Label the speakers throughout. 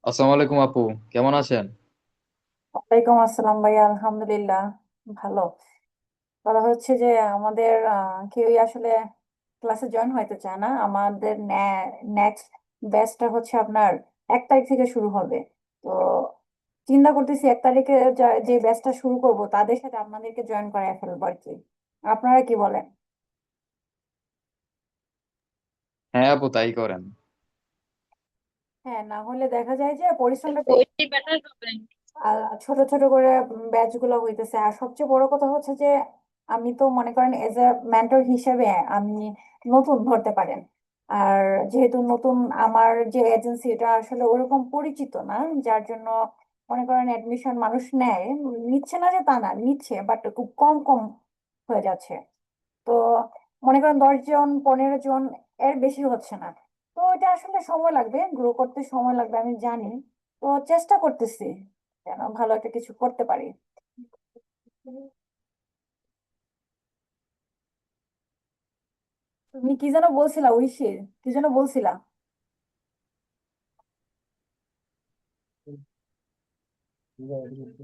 Speaker 1: আসসালামু আলাইকুম আপু, কেমন আছেন?
Speaker 2: ওয়ালাইকুম আসসালাম ভাইয়া, আলহামদুলিল্লাহ ভালো। বলা হচ্ছে যে আমাদের কেউই আসলে ক্লাসে জয়েন হইতে চায় না। আমাদের নেক্সট ব্যাচটা হচ্ছে আপনার 1 তারিখ থেকে শুরু হবে। তো চিন্তা করতেছি 1 তারিখে যে ব্যাচটা শুরু করব তাদের সাথে আপনাদেরকে জয়েন করায় ফেলবো আর কি। আপনারা কি বলেন?
Speaker 1: হ্যাঁ আপু, তাই করেন।
Speaker 2: হ্যাঁ, না হলে দেখা যায় যে পরিশ্রমটা
Speaker 3: ওইটাই বেটার হবে।
Speaker 2: ছোট ছোট করে ব্যাচ গুলো হইতেছে। আর সবচেয়ে বড় কথা হচ্ছে যে আমি তো মনে করেন এজ এ মেন্টর হিসেবে আমি নতুন ধরতে পারেন। আর যেহেতু নতুন, আমার যে এজেন্সি এটা আসলে ওরকম পরিচিত না, যার জন্য মনে করেন অ্যাডমিশন মানুষ নেয়, নিচ্ছে না যে তা না, নিচ্ছে বাট খুব কম কম হয়ে যাচ্ছে। তো মনে করেন 10 জন 15 জন, এর বেশি হচ্ছে না। তো এটা আসলে সময় লাগবে, গ্রো করতে সময় লাগবে আমি জানি। তো চেষ্টা করতেছি যেন ভালো একটা কিছু করতে পারি। তুমি কি যেন বলছিলা, ঐশীর কি যেন বলছিলা?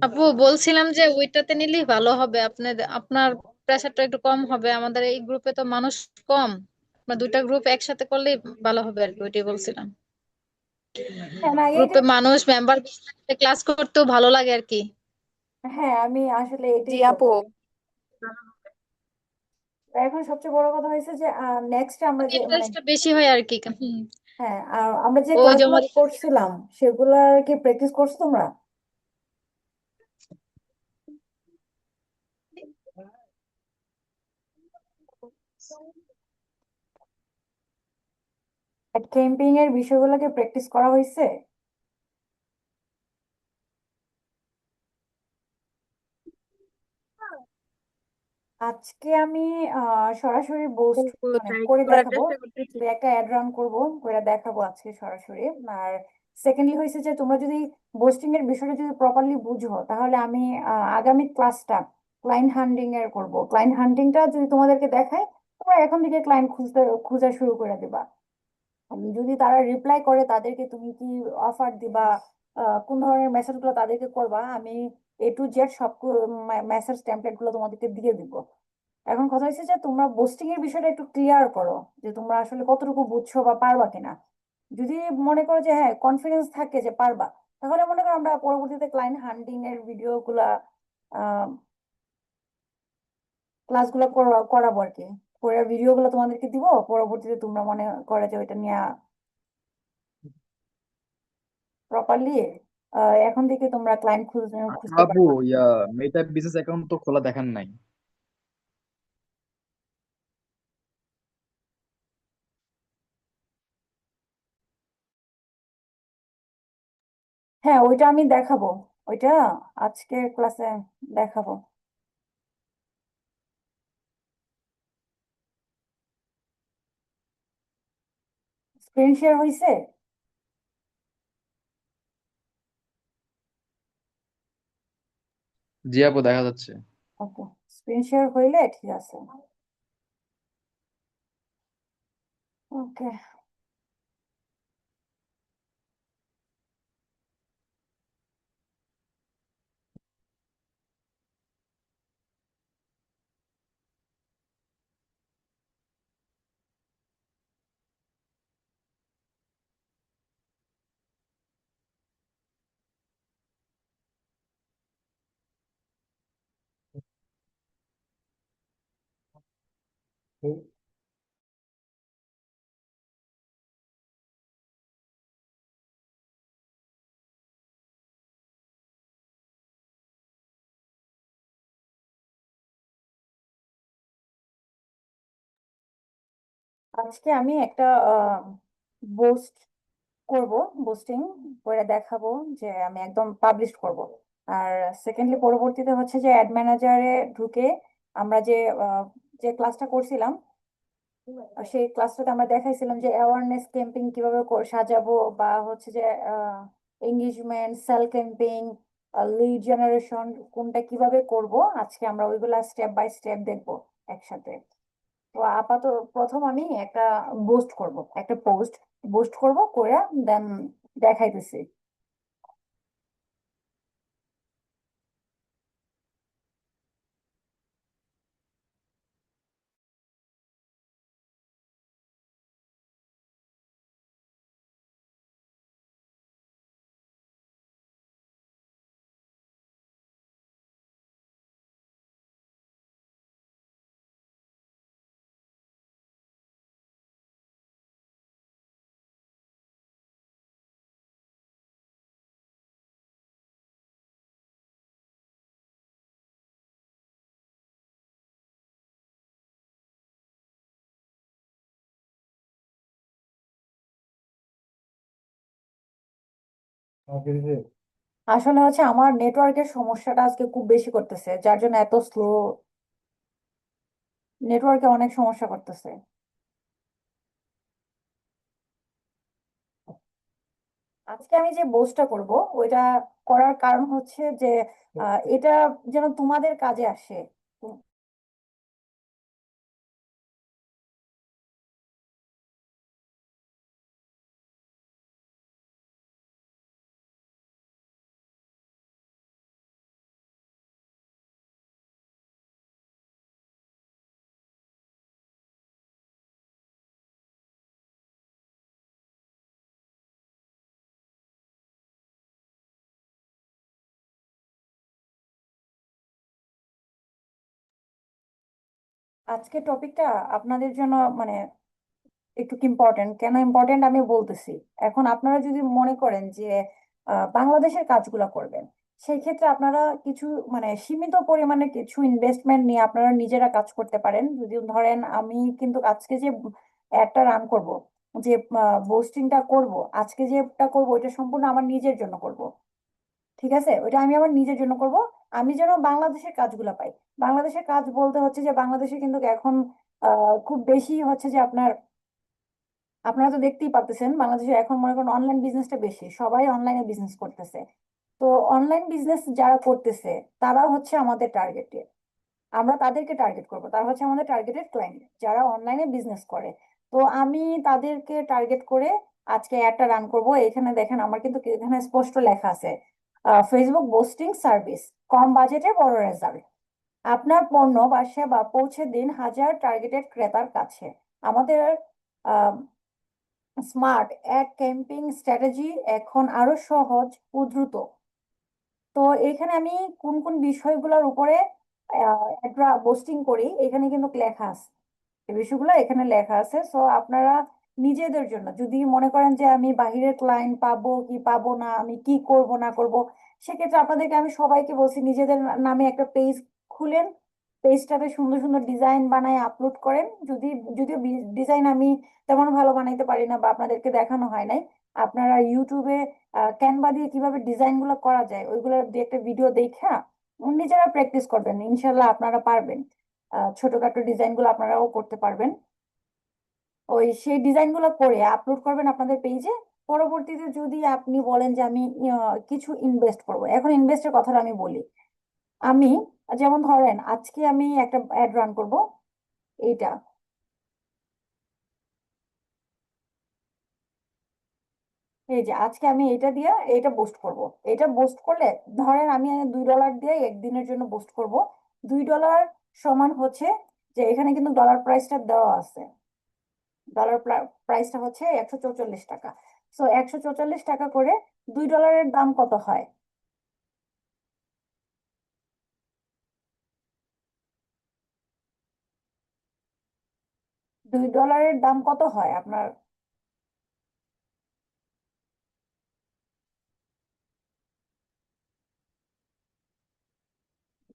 Speaker 3: আপু বলছিলাম যে ওইটাতে নিলেই ভালো হবে, আপনার প্রেশারটা একটু কম হবে। আমাদের এই গ্রুপে তো মানুষ কম, বা দুইটা গ্রুপ একসাথে করলেই ভালো হবে আর কি, ওইটাই বলছিলাম।
Speaker 2: হ্যাঁ, না এইটা,
Speaker 3: গ্রুপে মানুষ মেম্বার ক্লাস করতেও ভালো লাগে আর কি।
Speaker 2: হ্যাঁ আমি আসলে
Speaker 3: জি
Speaker 2: এটাই
Speaker 3: আপু।
Speaker 2: করবো। এখন সবচেয়ে বড় কথা হয়েছে যে নেক্সট আমরা যে মানে,
Speaker 3: ইন্টারেস্টটা বেশি হয় আর কি।
Speaker 2: হ্যাঁ আর আমরা যে
Speaker 3: ও
Speaker 2: ক্লাসগুলো
Speaker 3: জমা
Speaker 2: করছিলাম সেগুলার কি প্র্যাকটিস করছো তোমরা? ক্যাম্পিং এর বিষয়গুলোকে প্র্যাকটিস করা হয়েছে? আজকে আমি সরাসরি বোস্ট মানে
Speaker 3: ট্রাই
Speaker 2: করে
Speaker 3: করার
Speaker 2: দেখাবো।
Speaker 3: চেষ্টা করতেছি।
Speaker 2: তো একটা অ্যাড রান করবো, করে দেখাবো আজকে সরাসরি। আর সেকেন্ডলি হয়েছে যে তোমরা যদি বোস্টিং এর বিষয়টা যদি প্রপারলি বুঝো, তাহলে আমি আগামী ক্লাসটা ক্লায়েন্ট হান্টিং এর করব। ক্লায়েন্ট হান্টিংটা যদি তোমাদেরকে দেখায়, তোমরা এখন থেকে ক্লায়েন্ট খুঁজতে খোঁজা শুরু করে দেবা। যদি তারা রিপ্লাই করে তাদেরকে তুমি কি অফার দিবা, কোন ধরনের মেসেজ গুলো তাদেরকে করবা, আমি A to Z সব মেসেজ টেমপ্লেট গুলো তোমাদেরকে দিয়ে দিব। এখন কথা হচ্ছে যে তোমরা বোস্টিং এর বিষয়টা একটু ক্লিয়ার করো, যে তোমরা আসলে কতটুকু বুঝছো বা পারবা কিনা। যদি মনে করো যে হ্যাঁ কনফিডেন্স থাকে যে পারবা, তাহলে মনে করো আমরা পরবর্তীতে ক্লায়েন্ট হান্টিং এর ভিডিও গুলা ক্লাসগুলো করাবো আর কি। করে ভিডিও গুলো তোমাদেরকে দিব, পরবর্তীতে তোমরা মনে করে যে ওইটা নিয়ে প্রপারলি এখন থেকে তোমরা ক্লায়েন্ট খুঁজতে
Speaker 1: আপু,
Speaker 2: পারবা।
Speaker 1: মেটা বিজনেস অ্যাকাউন্ট তো খোলা দেখান নাই।
Speaker 2: হ্যাঁ ওইটা আমি দেখাবো, ওইটা আজকের ক্লাসে দেখাবো। স্ক্রিন শেয়ার হয়েছে?
Speaker 1: জি আপু, দেখা যাচ্ছে।
Speaker 2: ওকে, স্ক্রিন শেয়ার হইলে ঠিক আছে। ওকে, আজকে আমি একটা বোস্ট করব, বুস্টিং করে দেখাবো যে আমি একদম পাবলিশ করব। আর সেকেন্ডলি পরবর্তীতে হচ্ছে যে অ্যাড ম্যানেজারে ঢুকে আমরা যে ক্লাসটা করছিলাম, সেই ক্লাসটাতে আমরা দেখাইছিলাম যে অ্যাওয়ারনেস ক্যাম্পেইন কিভাবে সাজাবো, বা হচ্ছে যে engagement, sale campaign, lead generation কোনটা কিভাবে করব। আজকে আমরা ওইগুলা স্টেপ বাই স্টেপ দেখবো একসাথে। তো আপাতত প্রথম আমি একটা পোস্ট করব, করে দেন দেখাইতেছি। আসলে হচ্ছে আমার নেটওয়ার্কের সমস্যাটা আজকে খুব বেশি করতেছে, যার জন্য এত স্লো। নেটওয়ার্কে অনেক সমস্যা করতেছে। আজকে আমি যে পোস্টটা করব, ওইটা করার কারণ হচ্ছে যে এটা যেন তোমাদের কাজে আসে। আজকে টপিকটা আপনাদের জন্য মানে একটু ইম্পর্টেন্ট। কেন ইম্পর্টেন্ট আমি বলতেছি। এখন আপনারা যদি মনে করেন যে বাংলাদেশের কাজগুলো করবেন, সেই ক্ষেত্রে আপনারা কিছু মানে সীমিত পরিমাণে কিছু ইনভেস্টমেন্ট নিয়ে আপনারা নিজেরা কাজ করতে পারেন। যদি ধরেন আমি কিন্তু আজকে যে একটা রান করব, যে পোস্টিংটা করব, আজকে যেটা করব ওইটা সম্পূর্ণ আমার নিজের জন্য করব। ঠিক আছে, ওইটা আমি আমার নিজের জন্য করব। আমি যেন বাংলাদেশের কাজগুলো পাই। বাংলাদেশের কাজ বলতে হচ্ছে যে বাংলাদেশে কিন্তু এখন খুব বেশি হচ্ছে যে আপনারা তো দেখতেই পাচ্ছেন বাংলাদেশে এখন মনে করেন অনলাইন বিজনেসটা বেশি, সবাই অনলাইনে বিজনেস করতেছে। তো অনলাইন বিজনেস যারা করতেছে তারা হচ্ছে আমাদের টার্গেট। আমরা তাদেরকে টার্গেট করব, তারা হচ্ছে আমাদের টার্গেটেড ক্লায়েন্ট যারা অনলাইনে বিজনেস করে। তো আমি তাদেরকে টার্গেট করে আজকে একটা রান করব। এখানে দেখেন আমার কিন্তু এখানে স্পষ্ট লেখা আছে, ফেসবুক বুস্টিং সার্ভিস, কম বাজেটে বড় রেজাল্ট। আপনার পণ্য বা সেবা পৌঁছে দিন হাজার টার্গেটেড ক্রেতার কাছে। আমাদের স্মার্ট অ্যাড ক্যাম্পেইন স্ট্র্যাটেজি এখন আরো সহজ ও দ্রুত। তো এখানে আমি কোন কোন বিষয়গুলোর উপরে পোস্টিং করি এখানে কিন্তু লেখা আছে। এই বিষয়গুলো এখানে লেখা আছে। সো আপনারা নিজেদের জন্য যদি মনে করেন যে আমি বাহিরের ক্লায়েন্ট পাবো কি পাবো না, আমি কি করব না করব, সেক্ষেত্রে আপনাদেরকে আমি সবাইকে বলছি নিজেদের নামে একটা পেজ খুলেন। পেজটাতে সুন্দর সুন্দর ডিজাইন বানায় আপলোড করেন। যদিও ডিজাইন আমি তেমন ভালো বানাইতে পারি না বা আপনাদেরকে দেখানো হয় নাই, আপনারা ইউটিউবে ক্যানভা দিয়ে কিভাবে ডিজাইন গুলো করা যায় ওইগুলো দিয়ে একটা ভিডিও দেখা নিজেরা প্র্যাকটিস করবেন, ইনশাল্লাহ আপনারা পারবেন। ছোটখাটো ডিজাইন গুলো আপনারাও করতে পারবেন। ওই সেই ডিজাইন গুলো করে আপলোড করবেন আপনাদের পেজে। পরবর্তীতে যদি আপনি বলেন যে আমি কিছু ইনভেস্ট করব, এখন ইনভেস্টের কথাটা আমি বলি। আমি যেমন ধরেন আজকে আমি একটা অ্যাড রান করব, এইটা। এই যে আজকে আমি এটা দিয়ে এটা বুস্ট করব। এটা বুস্ট করলে ধরেন আমি $2 দিয়ে একদিনের জন্য বুস্ট করব। $2 সমান হচ্ছে যে এখানে কিন্তু ডলার প্রাইসটা দেওয়া আছে। ডলার প্রাইসটা হচ্ছে 144 টাকা। সো 144 টাকা করে $2 দাম কত হয়? $2 দাম কত হয় আপনার?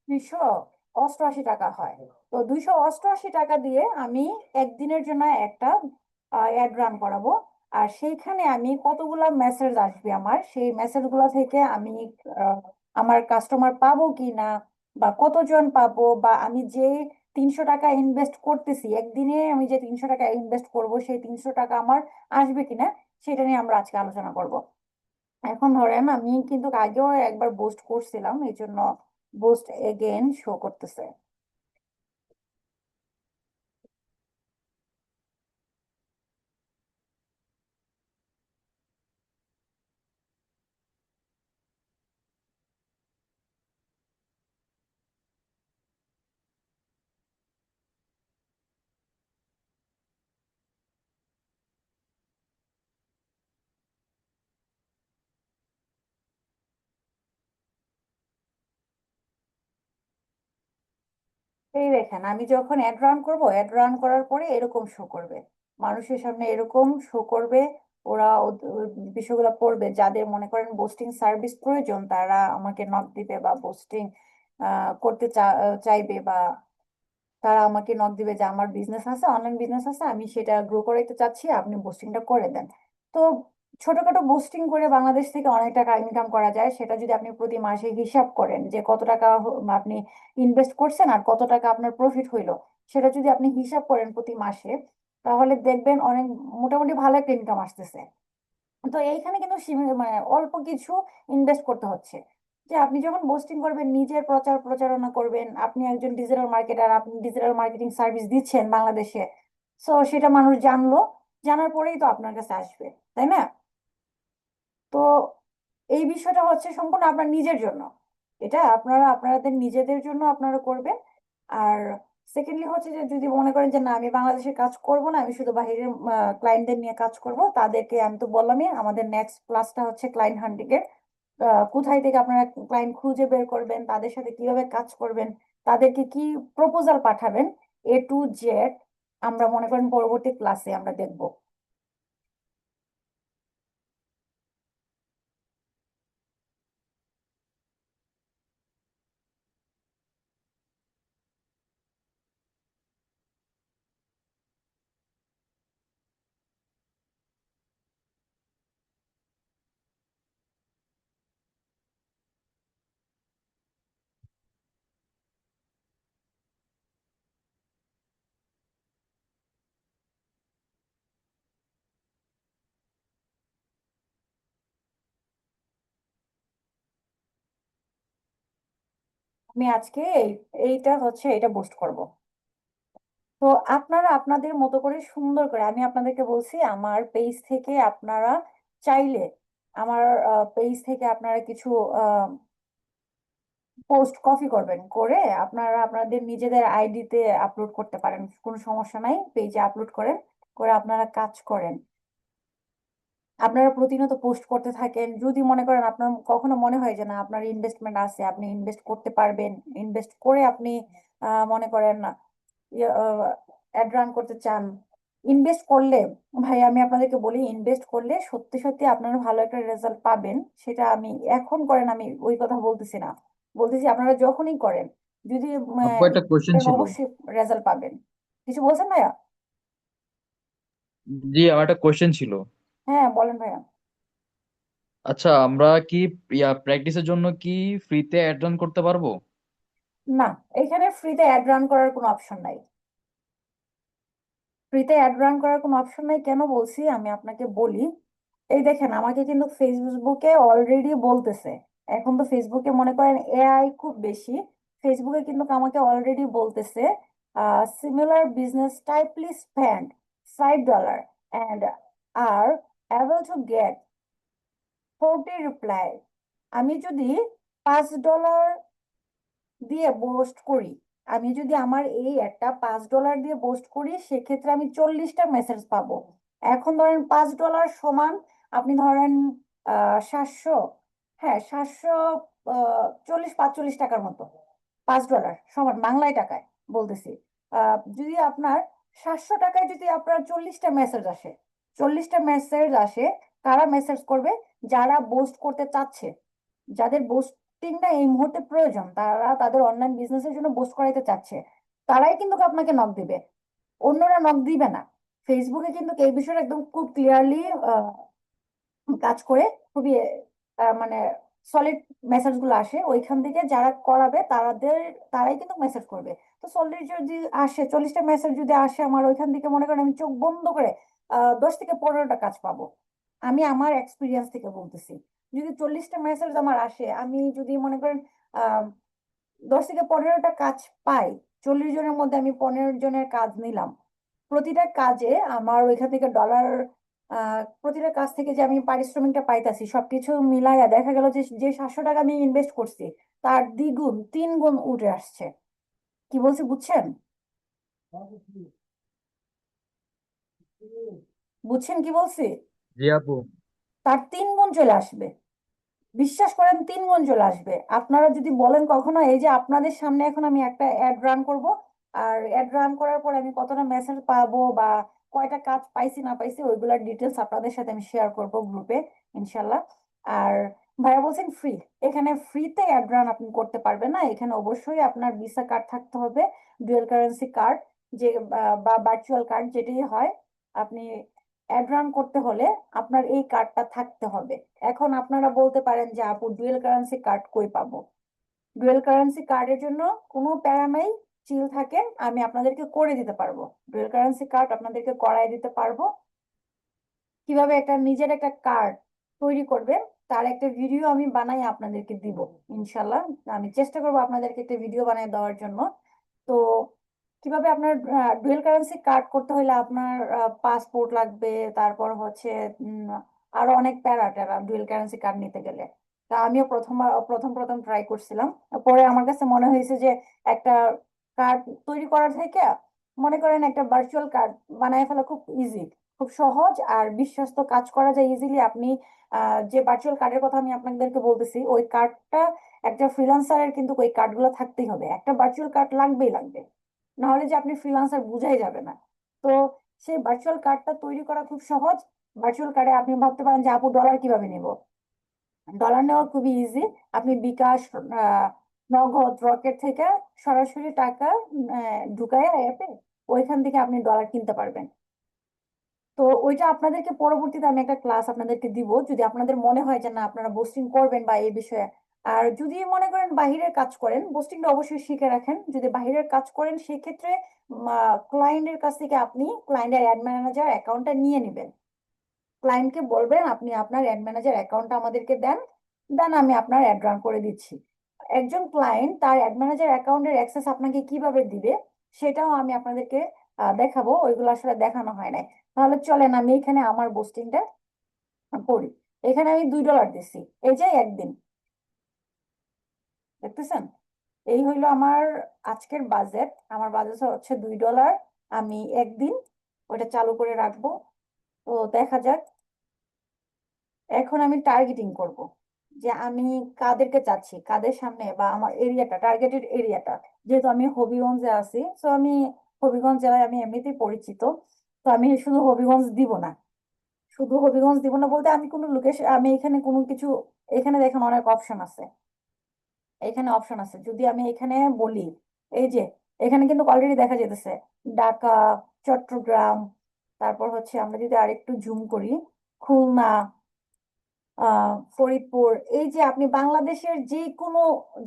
Speaker 2: 288 টাকা হয়। তো 288 টাকা দিয়ে আমি একদিনের জন্য একটা অ্যাড রান করাবো। আর সেইখানে আমি কতগুলা মেসেজ আসবে আমার, সেই মেসেজ গুলা থেকে আমি আহ, আমার কাস্টমার পাবো কি না, বা কতজন পাবো, বা আমি যে 300 টাকা ইনভেস্ট করতেছি একদিনে, আমি যে 300 টাকা ইনভেস্ট করব সেই 300 টাকা আমার আসবে কিনা, সেটা নিয়ে আমরা আজকে আলোচনা করব। এখন ধরেন আমি কিন্তু আগেও একবার বুস্ট করছিলাম, এই জন্য বুস্ট এগেইন শো করতেছে। এই দেখেন আমি যখন অ্যাড রান করবো, অ্যাড রান করার পরে এরকম শো করবে, মানুষের সামনে এরকম শো করবে। ওরা ওই বিষয়গুলো পড়বে, যাদের মনে করেন বুস্টিং সার্ভিস প্রয়োজন তারা আমাকে নক দিবে, বা বুস্টিং করতে চাইবে, বা তারা আমাকে নক দিবে যে আমার বিজনেস আছে, অনলাইন বিজনেস আছে, আমি সেটা গ্রো করাইতে চাচ্ছি, আপনি বুস্টিংটা করে দেন। তো ছোটখাটো বুস্টিং করে বাংলাদেশ থেকে অনেক টাকা ইনকাম করা যায়, সেটা যদি আপনি প্রতি মাসে হিসাব করেন যে কত টাকা আপনি ইনভেস্ট করছেন আর কত টাকা আপনার প্রফিট হইলো, সেটা যদি আপনি হিসাব করেন প্রতি মাসে, তাহলে দেখবেন অনেক মোটামুটি ভালো একটা ইনকাম আসতেছে। তো এইখানে কিন্তু মানে অল্প কিছু ইনভেস্ট করতে হচ্ছে। যে আপনি যখন বুস্টিং করবেন, নিজের প্রচার প্রচারণা করবেন, আপনি একজন ডিজিটাল মার্কেটার, আপনি ডিজিটাল মার্কেটিং সার্ভিস দিচ্ছেন বাংলাদেশে, সো সেটা মানুষ জানলো, জানার পরেই তো আপনার কাছে আসবে, তাই না? তো এই বিষয়টা হচ্ছে সম্পূর্ণ আপনার নিজের জন্য, এটা আপনারা আপনাদের নিজেদের জন্য আপনারা করবেন। আর সেকেন্ডলি হচ্ছে যে যদি মনে করেন যে না আমি বাংলাদেশে কাজ করব না, আমি শুধু বাইরের ক্লায়েন্টদের নিয়ে কাজ করব, তাদেরকে আমি তো বললামই আমাদের নেক্সট ক্লাসটা হচ্ছে ক্লায়েন্ট হান্টিং এর। কোথায় থেকে আপনারা ক্লায়েন্ট খুঁজে বের করবেন, তাদের সাথে কিভাবে কাজ করবেন, তাদেরকে কি প্রপোজাল পাঠাবেন, A to Z আমরা মনে করেন পরবর্তী ক্লাসে আমরা দেখব। আমি আজকে এইটা হচ্ছে এটা বুস্ট করব। তো আপনারা আপনাদের মতো করে সুন্দর করে, আমি আপনাদেরকে বলছি আমার পেজ থেকে আপনারা চাইলে আমার পেজ থেকে আপনারা কিছু পোস্ট কপি করবেন, করে আপনারা আপনাদের নিজেদের আইডিতে আপলোড করতে পারেন, কোনো সমস্যা নাই, পেজে আপলোড করেন, করে আপনারা কাজ করেন। আপনারা প্রতিনিয়ত পোস্ট করতে থাকেন। যদি মনে করেন আপনার কখনো মনে হয় যে না আপনার ইনভেস্টমেন্ট আছে, আপনি ইনভেস্ট করতে পারবেন, ইনভেস্ট করে আপনি মনে করেন অ্যাড রান করতে চান, ইনভেস্ট করলে, ভাই আমি আপনাদেরকে বলি, ইনভেস্ট করলে সত্যি সত্যি আপনারা ভালো একটা রেজাল্ট পাবেন। সেটা আমি এখন করেন আমি ওই কথা বলতেছি না, বলতেছি আপনারা যখনই করেন, যদি
Speaker 1: আপু একটা কোশ্চেন ছিল।
Speaker 2: অবশ্যই রেজাল্ট পাবেন। কিছু বলছেন ভাইয়া?
Speaker 1: জি, আমার একটা কোশ্চেন ছিল।
Speaker 2: হ্যাঁ বলেন ভাইয়া।
Speaker 1: আচ্ছা, আমরা কি প্র্যাকটিসের জন্য কি ফ্রিতে অ্যাড রান করতে পারবো?
Speaker 2: না, এখানে ফ্রিতে অ্যাড রান করার কোনো অপশন নাই। ফ্রিতে অ্যাড রান করার কোনো অপশন নাই কেন বলছি আমি আপনাকে বলি। এই দেখেন আমাকে কিন্তু ফেসবুকে অলরেডি বলতেছে, এখন তো ফেসবুকে মনে করেন এআই খুব বেশি, ফেসবুকে কিন্তু আমাকে অলরেডি বলতেছে similar business typically spend $5 and are able to get 40 reply. আমি যদি $5 দিয়ে বোস্ট করি, আমি যদি আমার এই একটা $5 দিয়ে বোস্ট করি, সেক্ষেত্রে আমি 40টা মেসেজ পাবো। এখন ধরেন $5 সমান, আপনি ধরেন 700, হ্যাঁ 740-45 টাকার মতো। $5 সমান বাংলায় টাকায় বলতেছি, যদি আপনার 700 টাকায় যদি আপনার 40টা মেসেজ আসে, 40টা মেসেজ আসে, কারা মেসেজ করবে? যারা বোস্ট করতে চাচ্ছে, যাদের বুস্টিংটা এই মুহূর্তে প্রয়োজন, তারা তাদের অনলাইন বিজনেসের জন্য বুস্ট করাইতে চাচ্ছে, তারাই কিন্তু আপনাকে নক দিবে, অন্যরা নক দিবে না। ফেসবুকে কিন্তু এই বিষয়টা একদম খুব ক্লিয়ারলি কাজ করে, খুবই মানে সলিড মেসেজ গুলো আসে ওইখান থেকে, যারা করাবে তারাই কিন্তু মেসেজ করবে। তো 40টা মেসেজ যদি আসে আমার ওইখান থেকে, মনে করেন আমি চোখ বন্ধ করে 10 থেকে 15টা কাজ পাবো। আমি আমার এক্সপিরিয়েন্স থেকে বলতেছি, যদি 40টা মেসেজ আমার আসে, আমি যদি মনে করেন আহ 10 থেকে 15টা কাজ পাই, 40 জনের মধ্যে আমি 15 জনের কাজ নিলাম, প্রতিটা কাজে আমার ওইখান থেকে ডলার, প্রতিটা কাজ থেকে যে আমি পারিশ্রমিকটা পাইতাছি, সবকিছু মিলাইয়া দেখা গেল যে যে 700 টাকা আমি ইনভেস্ট করছি, তার দ্বিগুণ 3 গুণ উঠে আসছে। কি বলছি বুঝছেন? বুঝছেন কি বলছি?
Speaker 1: জি আপু।
Speaker 2: তার 3 গুণ চলে আসবে, বিশ্বাস করেন 3 গুণ চলে আসবে। আপনারা যদি বলেন কখনো, এই যে আপনাদের সামনে এখন আমি একটা অ্যাড রান করব, আর অ্যাড রান করার পর আমি কতটা মেসেজ পাবো বা কয়টা কাজ পাইছি না পাইছি ওইগুলোর ডিটেলস আপনাদের সাথে আমি শেয়ার করব গ্রুপে, ইনশাল্লাহ। আর ভাইয়া বলছেন ফ্রি, এখানে ফ্রিতে অ্যাড রান আপনি করতে পারবেন না, এখানে অবশ্যই আপনার ভিসা কার্ড থাকতে হবে, ডুয়াল কারেন্সি কার্ড, যে বা ভার্চুয়াল কার্ড যেটাই হয়, আপনি অ্যাড রান করতে হলে আপনার এই কার্ডটা থাকতে হবে। এখন আপনারা বলতে পারেন যে আপু ডুয়েল কারেন্সি কার্ড কই পাবো? ডুয়েল কারেন্সি কার্ডের জন্য কোনো প্যারা নাই, চিল থাকেন, আমি আপনাদেরকে করে দিতে পারবো। ডুয়েল কারেন্সি কার্ড আপনাদেরকে করাই দিতে পারবো। কিভাবে একটা নিজের একটা কার্ড তৈরি করবেন তার একটা ভিডিও আমি বানাই আপনাদেরকে দিব ইনশাল্লাহ। আমি চেষ্টা করবো আপনাদেরকে একটা ভিডিও বানিয়ে দেওয়ার জন্য। তো কিভাবে আপনার ডুয়েল কারেন্সি কার্ড করতে হলে আপনার পাসপোর্ট লাগবে, তারপর হচ্ছে উম, আরো অনেক প্যারা ট্যারা ডুয়েল কারেন্সি কার্ড নিতে গেলে। তা আমিও প্রথম প্রথম ট্রাই করছিলাম। পরে আমার কাছে মনে হয়েছে যে একটা কার্ড তৈরি করার থেকে মনে করেন একটা ভার্চুয়াল কার্ড বানায় ফেলা খুব ইজি, খুব সহজ আর বিশ্বস্ত, কাজ করা যায় ইজিলি। আপনি যে ভার্চুয়াল কার্ডের কথা আমি আপনাদেরকে বলতেছি ওই কার্ডটা একটা ফ্রিল্যান্সারের কিন্তু ওই কার্ডগুলো থাকতেই হবে, একটা ভার্চুয়াল কার্ড লাগবেই লাগবে, না হলে যে আপনি ফ্রিল্যান্সার বুঝাই যাবে না। তো সেই ভার্চুয়াল কার্ডটা তৈরি করা খুব সহজ। ভার্চুয়াল কার্ডে আপনি ভাবতে পারেন যে আপু ডলার কিভাবে নিব। ডলার নেওয়া খুবই ইজি। আপনি বিকাশ, নগদ, রকেট থেকে সরাসরি টাকা ঢুকায় অ্যাপে, ওইখান থেকে আপনি ডলার কিনতে পারবেন। তো ওইটা আপনাদেরকে পরবর্তীতে আমি একটা ক্লাস আপনাদেরকে দিব যদি আপনাদের মনে হয় যে না আপনারা বোস্টিং করবেন বা এই বিষয়ে। আর যদি মনে করেন বাহিরের কাজ করেন, বোস্টিংটা অবশ্যই শিখে রাখেন। যদি বাহিরের কাজ করেন সেক্ষেত্রে ক্লায়েন্টের কাছ থেকে আপনি ক্লায়েন্টের অ্যাড ম্যানেজার অ্যাকাউন্টটা নিয়ে নেবেন। ক্লায়েন্টকে বলবেন আপনি আপনার অ্যাড ম্যানেজার অ্যাকাউন্টটা আমাদেরকে দেন, দেন আমি আপনার অ্যাড রান করে দিচ্ছি। একজন ক্লায়েন্ট তার অ্যাড ম্যানেজার অ্যাকাউন্টের অ্যাক্সেস আপনাকে কিভাবে দিবে সেটাও আমি আপনাদেরকে দেখাবো, ওইগুলো আসলে দেখানো হয় নাই। তাহলে চলেন আমি এখানে আমার বোস্টিংটা করি। এখানে আমি $2 দিচ্ছি, এই যে একদিন, দেখতেছেন? এই হইলো আমার আজকের বাজেট। আমার বাজেট হচ্ছে $2। আমি একদিন ওটা চালু করে রাখবো। তো দেখা যাক। এখন আমি টার্গেটিং করব যে আমি কাদেরকে চাচ্ছি, কাদের সামনে, বা আমার এরিয়াটা, টার্গেটেড এরিয়াটা। যেহেতু আমি হবিগঞ্জে আছি, তো আমি হবিগঞ্জ জেলায় আমি এমনিতেই পরিচিত। তো আমি শুধু হবিগঞ্জ দিব না, শুধু হবিগঞ্জ দিব না বলতে আমি কোনো লোকেশন, আমি এখানে কোনো কিছু, এখানে দেখেন অনেক অপশন আছে। এখানে অপশন আছে, যদি আমি এখানে বলি, এই যে এখানে কিন্তু অলরেডি দেখা যেতেছে ঢাকা, চট্টগ্রাম, তারপর হচ্ছে আমরা যদি আরেকটু জুম করি, খুলনা, ফরিদপুর। এই যে আপনি বাংলাদেশের যে কোনো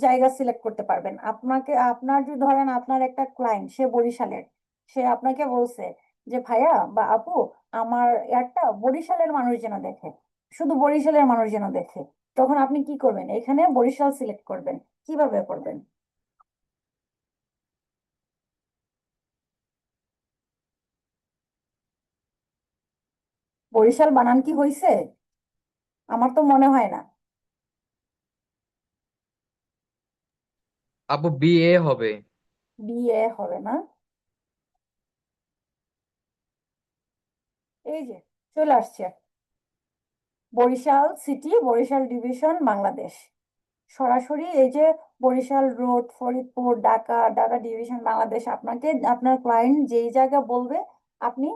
Speaker 2: জায়গা সিলেক্ট করতে পারবেন। আপনাকে, আপনার যদি ধরেন আপনার একটা ক্লায়েন্ট সে বরিশালের, সে আপনাকে বলছে যে ভাইয়া বা আপু আমার একটা বরিশালের মানুষ যেন দেখে, শুধু বরিশালের মানুষ যেন দেখে, তখন আপনি কি করবেন? এখানে বরিশাল সিলেক্ট করবেন। কিভাবে করবেন? বরিশাল বানান কি হয়েছে? আমার তো মনে হয় না।
Speaker 1: আপু বিয়ে হবে।
Speaker 2: বিয়ে হবে না। এই যে চলে আসছে বরিশাল সিটি, বরিশাল ডিভিশন, বাংলাদেশ। সরাসরি এই যে বরিশাল রোড, ফরিদপুর, ঢাকা, ঢাকা ডিভিশন, বাংলাদেশ। আপনাকে আপনার ক্লায়েন্ট যেই জায়গা বলবে আপনি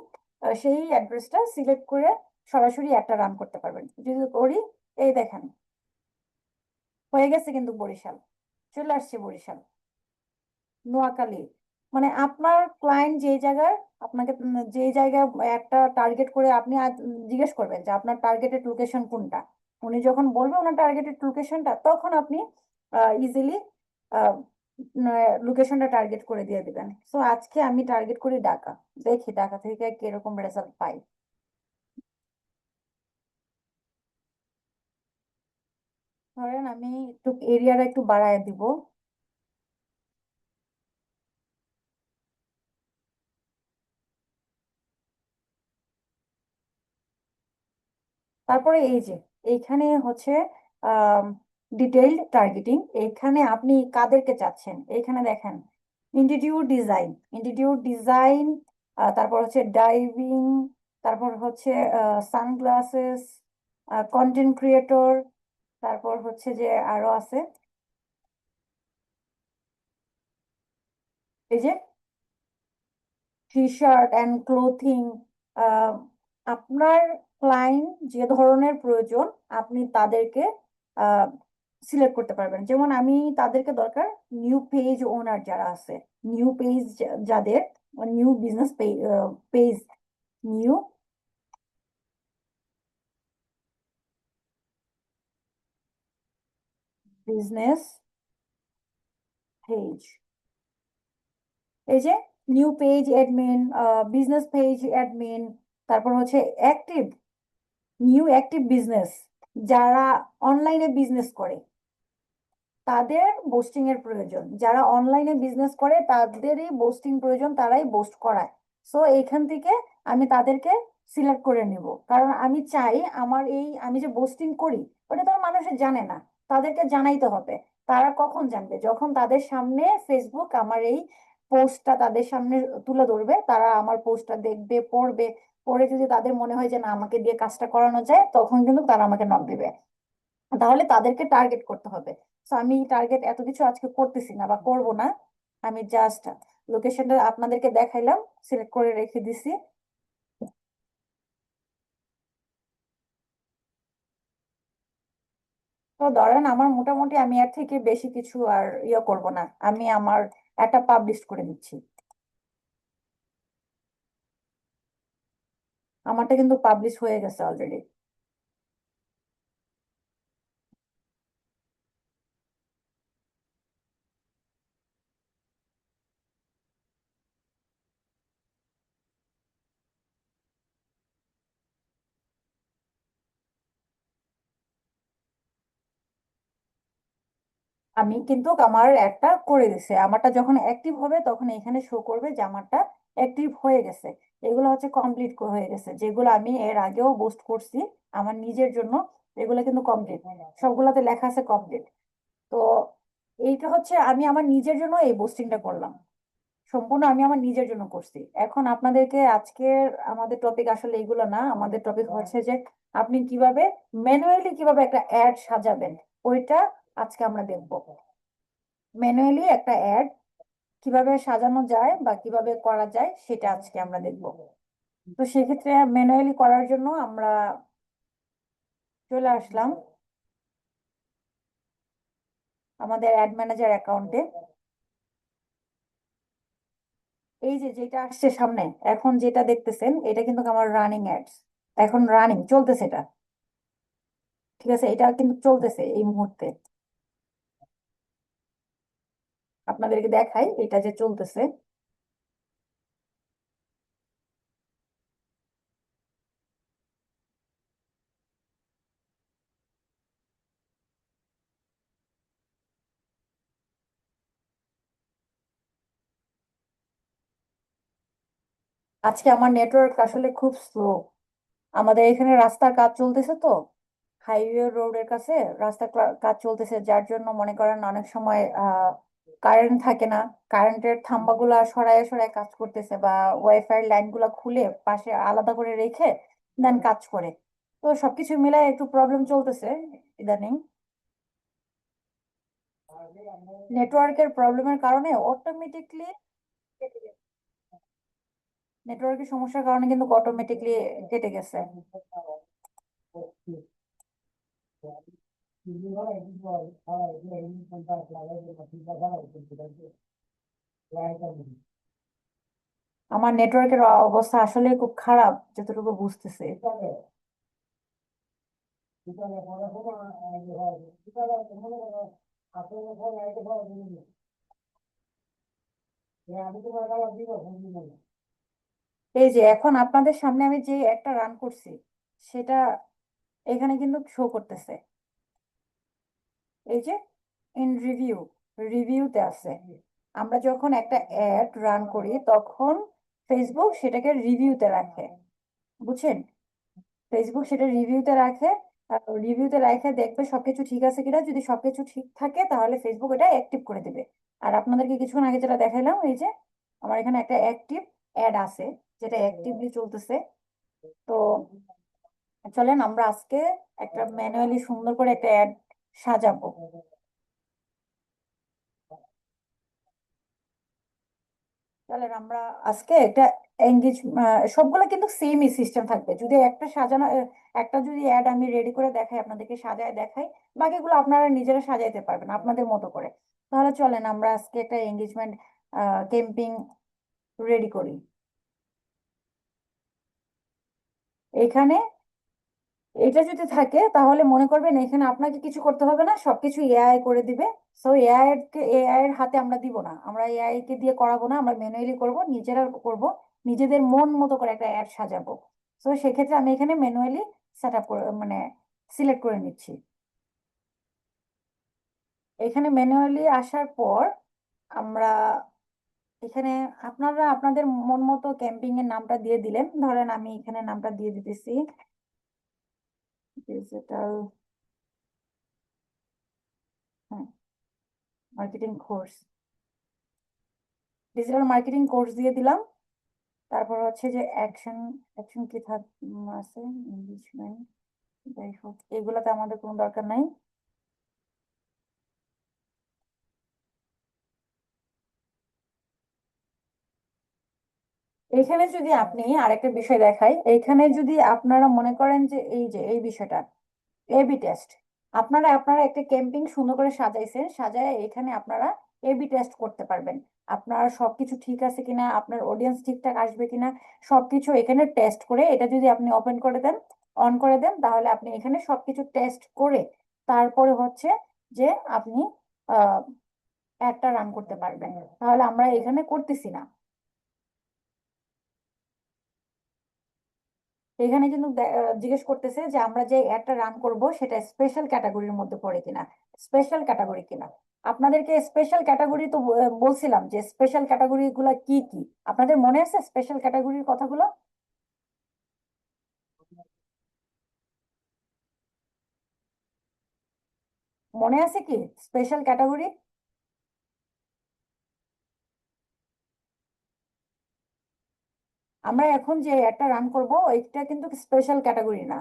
Speaker 2: সেই অ্যাড্রেসটা সিলেক্ট করে সরাসরি একটা রান করতে পারবেন। যদি করি, এই দেখেন হয়ে গেছে কিন্তু বরিশাল, চলে আসছে বরিশাল, নোয়াখালী। মানে আপনার ক্লায়েন্ট যে জায়গায়, আপনাকে যে জায়গায় একটা টার্গেট করে আপনি জিজ্ঞেস করবেন যে আপনার টার্গেটেড লোকেশন কোনটা, উনি যখন বলবে ওনার টার্গেটেড লোকেশনটা, তখন আপনি ইজিলি লোকেশনটা টার্গেট করে দিয়ে দিবেন। সো আজকে আমি টার্গেট করি ঢাকা, দেখি ঢাকা থেকে কিরকম রেজাল্ট পাই। ধরেন আমি একটু এরিয়াটা একটু বাড়ায় দিব। তারপরে এই যে এইখানে হচ্ছে ডিটেইলড টার্গেটিং। এখানে আপনি কাদেরকে চাচ্ছেন এখানে দেখেন, ইনস্টিটিউট ডিজাইন, তারপর হচ্ছে ডাইভিং, তারপর হচ্ছে সানগ্লাসেস, কন্টেন্ট ক্রিয়েটর, তারপর হচ্ছে যে আরো আছে এই যে টি শার্ট অ্যান্ড ক্লোথিং। আপনার ক্লায়েন্ট যে ধরনের প্রয়োজন আপনি তাদেরকে সিলেক্ট করতে পারবেন। যেমন আমি তাদেরকে দরকার নিউ পেজ ওনার যারা আছে, নিউ পেজ যাদের, new business page, new business page, এই যে new page admin, business page admin, তারপর হচ্ছে অ্যাক্টিভ, নিউ অ্যাক্টিভ বিজনেস, যারা অনলাইনে বিজনেস করে তাদের বোস্টিং এর প্রয়োজন, যারা অনলাইনে বিজনেস করে তাদেরই বোস্টিং প্রয়োজন, তারাই বোস্ট করায়। সো এইখান থেকে আমি তাদেরকে সিলেক্ট করে নিব, কারণ আমি চাই আমার এই আমি যে বোস্টিং করি ওটা তো মানুষের জানে না, তাদেরকে জানাইতে হবে। তারা কখন জানবে? যখন তাদের সামনে ফেসবুক আমার এই পোস্টটা তাদের সামনে তুলে ধরবে, তারা আমার পোস্টটা দেখবে, পড়বে, পড়ে যদি তাদের মনে হয় যে না আমাকে দিয়ে কাজটা করানো যায়, তখন কিন্তু তারা আমাকে নক দিবে। তাহলে তাদেরকে টার্গেট করতে হবে। তো আমি টার্গেট এত কিছু আজকে করতেছি না বা করব না, আমি জাস্ট লোকেশনটা আপনাদেরকে দেখাইলাম, সিলেক্ট করে রেখে দিছি। তো ধরেন আমার মোটামুটি আমি এর থেকে বেশি কিছু আর করব না, আমি আমার একটা পাবলিশ করে দিচ্ছি। আমারটা কিন্তু পাবলিশ হয়ে গেছে অলরেডি। আমি কিন্তু আমার একটা করে দিছে, আমারটা যখন অ্যাক্টিভ হবে তখন এখানে শো করবে যে আমারটা অ্যাক্টিভ হয়ে গেছে। এগুলো হচ্ছে কমপ্লিট হয়ে গেছে, যেগুলো আমি এর আগেও পোস্ট করছি আমার নিজের জন্য, এগুলো কিন্তু কমপ্লিট, সবগুলোতে লেখা আছে কমপ্লিট। তো এইটা হচ্ছে আমি আমার নিজের জন্য এই পোস্টিংটা করলাম, সম্পূর্ণ আমি আমার নিজের জন্য করছি। এখন আপনাদেরকে আজকের আমাদের টপিক আসলে এইগুলো না, আমাদের টপিক হচ্ছে যে আপনি কিভাবে ম্যানুয়ালি কিভাবে একটা অ্যাড সাজাবেন, ওইটা আজকে আমরা দেখবো। ম্যানুয়ালি একটা অ্যাড কিভাবে সাজানো যায় বা কিভাবে করা যায় সেটা আজকে আমরা দেখব। তো সেক্ষেত্রে ম্যানুয়ালি করার জন্য আমরা চলে আসলাম আমাদের অ্যাড ম্যানেজার অ্যাকাউন্টে। এই যে যেটা আসছে সামনে এখন যেটা দেখতেছেন এটা কিন্তু আমার রানিং অ্যাডস, এখন রানিং চলতেছে এটা, ঠিক আছে? এটা কিন্তু চলতেছে এই মুহূর্তে, আপনাদেরকে দেখাই এটা যে চলতেছে। আজকে আমার নেটওয়ার্ক আসলে খুব স্লো, আমাদের এখানে রাস্তার কাজ চলতেছে তো, হাইওয়ে রোডের কাছে রাস্তার কাজ চলতেছে, যার জন্য মনে করেন অনেক সময় কারেন্ট থাকে না, কারেন্টের থাম্বাগুলা সরায় সরায় কাজ করতেছে, বা ওয়াইফাই লাইন গুলা খুলে পাশে আলাদা করে রেখে দেন কাজ করে। তো সবকিছু মিলায় একটু প্রবলেম চলতেছে ইদানিং। নেটওয়ার্কের প্রবলেমের কারণে অটোমেটিকলি, নেটওয়ার্কের সমস্যার কারণে কিন্তু অটোমেটিকলি কেটে গেছে। আমার নেটওয়ার্কের অবস্থা আসলে খুব খারাপ যতটুকু বুঝতেছি। এই যে এখন আপনাদের সামনে আমি যে একটা রান করছি সেটা এখানে কিন্তু শো করতেছে, এই যে ইন রিভিউ, রিভিউতে আছে। আমরা যখন একটা অ্যাড রান করি তখন ফেসবুক সেটাকে রিভিউতে রাখে, বুঝছেন? ফেসবুক সেটা রিভিউতে রাখে, আর রিভিউতে রাখে দেখবে সবকিছু ঠিক আছে কিনা, যদি সবকিছু ঠিক থাকে তাহলে ফেসবুক এটা অ্যাক্টিভ করে দিবে। আর আপনাদেরকে কিছুক্ষণ আগে যেটা দেখাইলাম, এই যে আমার এখানে একটা অ্যাক্টিভ অ্যাড আছে যেটা অ্যাক্টিভলি চলতেছে। তো চলেন আমরা আজকে একটা ম্যানুয়ালি সুন্দর করে একটা অ্যাড সাজাবো। চলেন আমরা আজকে একটা এঙ্গেজ, সবগুলো কিন্তু সেমই সিস্টেম থাকবে, যদি একটা সাজানো একটা যদি অ্যাড আমি রেডি করে দেখাই আপনাদেরকে সাজায় দেখাই, বাকিগুলো আপনারা নিজেরা সাজাইতে পারবেন আপনাদের মতো করে। তাহলে চলেন আমরা আজকে একটা এঙ্গেজমেন্ট ক্যাম্পিং রেডি করি। এখানে এটা যদি থাকে তাহলে মনে করবেন এখানে আপনাকে কিছু করতে হবে না, সবকিছু এআই করে দিবে। সো এআই এর হাতে আমরা দিব না, আমরা এআই কে দিয়ে করাবো না, আমরা ম্যানুয়ালি করব, নিজেরা করব, নিজেদের মন মতো করে একটা অ্যাড সাজাবো। সো সেক্ষেত্রে আমি এখানে ম্যানুয়ালি সেট আপ করে মানে সিলেক্ট করে নিচ্ছি। এখানে ম্যানুয়ালি আসার পর আমরা এখানে আপনারা আপনাদের মন মতো ক্যাম্পিং এর নামটা দিয়ে দিলেন, ধরেন আমি এখানে নামটা দিয়ে দিতেছি digital marketing course. Digital marketing course দিয়ে দিলাম। তারপর হচ্ছে যে অ্যাকশন, অ্যাকশন কি আছে, ইংলিশমেন্ট, যাই হোক এগুলোতে আমাদের কোনো দরকার নাই। এখানে যদি আপনি আরেকটা বিষয় দেখাই, এইখানে যদি আপনারা মনে করেন যে এই যে এই বিষয়টা এবি টেস্ট, আপনারা আপনারা একটা ক্যাম্পিং সুন্দর করে সাজাইছেন, সাজায় এখানে আপনারা এবি টেস্ট করতে পারবেন। আপনার সবকিছু ঠিক আছে কিনা, আপনার অডিয়েন্স ঠিকঠাক আসবে কিনা, সবকিছু এখানে টেস্ট করে এটা যদি আপনি ওপেন করে দেন, অন করে দেন, তাহলে আপনি এখানে সবকিছু টেস্ট করে তারপরে হচ্ছে যে আপনি আহ একটা রান করতে পারবেন। তাহলে আমরা এখানে করতেছি না, এখানে কিন্তু জিজ্ঞেস করতেছে যে আমরা যে একটা রান করব সেটা স্পেশাল ক্যাটাগরির মধ্যে পড়ে কিনা, স্পেশাল ক্যাটাগরি কিনা। আপনাদেরকে স্পেশাল ক্যাটাগরি তো বলছিলাম যে স্পেশাল ক্যাটাগরি গুলা কি কি, আপনাদের মনে আছে স্পেশাল ক্যাটাগরির কথাগুলো? মনে আছে কি স্পেশাল ক্যাটাগরি? আমরা এখন যে একটা রান করব এটা কিন্তু স্পেশাল ক্যাটাগরি না।